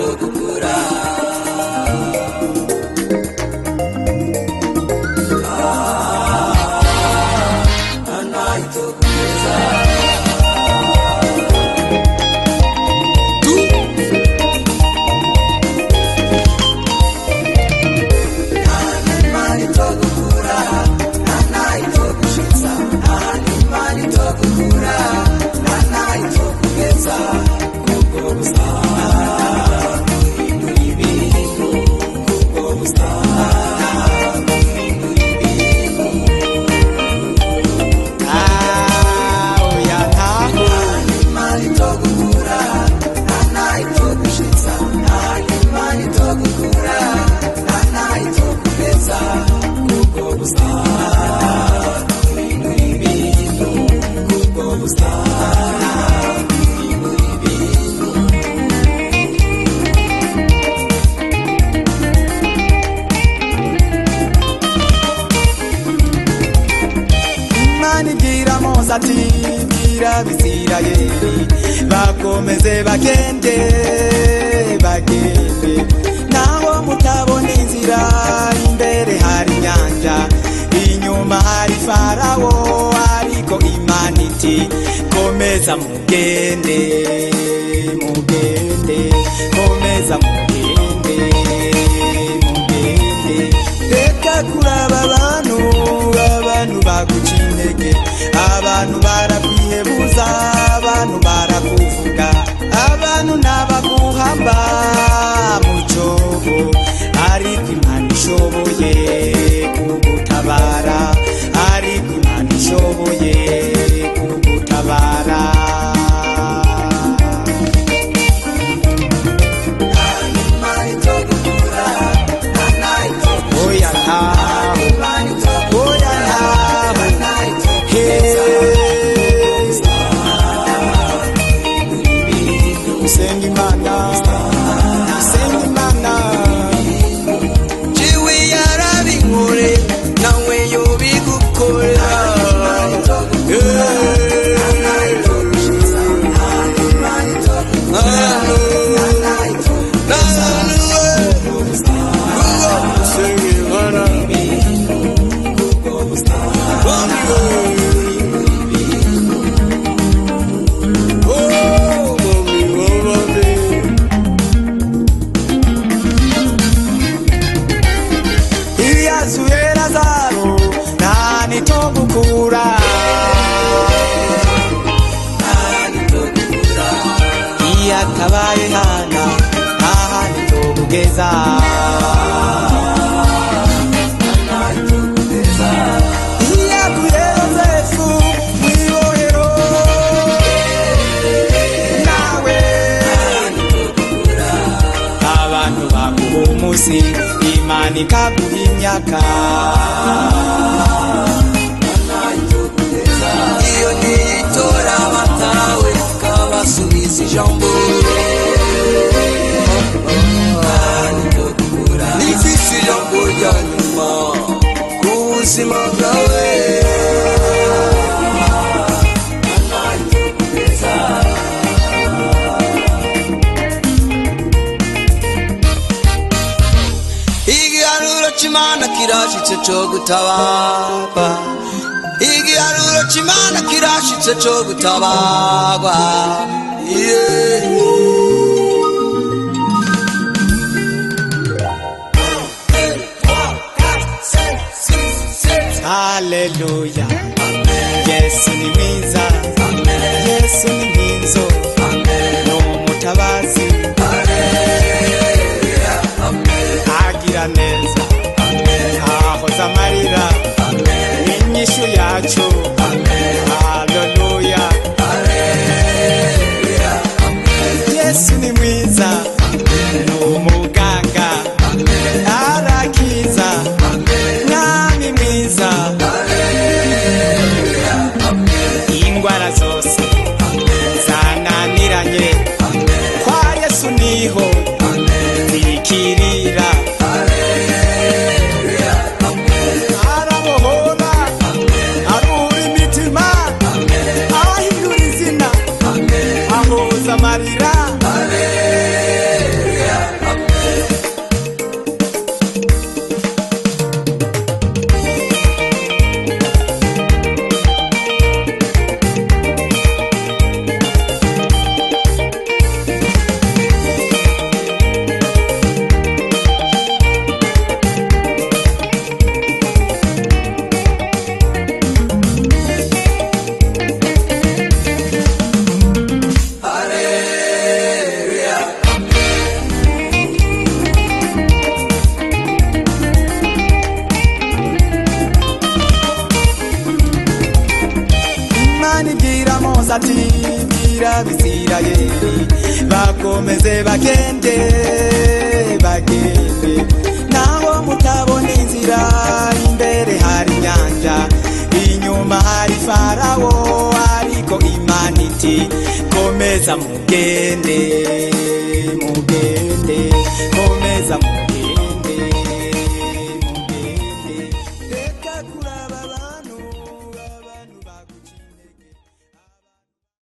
itogukura ati bwira Abisirayeli bakomeze bagende naho mutabona inzira imbere hari inyanja inyuma hari Farawo ariko Imana iti komeza mugende komeza mugende reka kuraba abantu baguca intege abantu barakwihebuza abantu barakuvuga abantu nabaguhamba mu cyobo ariko Imana ishoboye kugutabara ariko Imana ishoboye kugutabara yakabaye hana ahandi togugeza Yosefu mwibohero nawe abantu baguha umusi Imana ikaguha imyaka iyo nitora batawe kabasubiza ijambo nifise ijambo rya nyuma ku buzima bwawe igiharuro c'Imana kirashitse co gutabagwa igiharuro c'Imana kirashitse co gutabagwa Haleluya Yesu ni mwiza Yesu ni mwiza ni umutabazi agira neza ahoza amarira inyishu yacu Haleluya Yesu ni mwiza ni umuganga arakiza nami mwiza ingwara zose zananiranye kwa Yesu niho zikirira arabohora arura mose ati bwira abisirayeli bakomeze bagende naho mutabona inzira, imbere hari inyanja, inyuma hari farawo, ariko Imana iti komeza mugende, komeza mugende.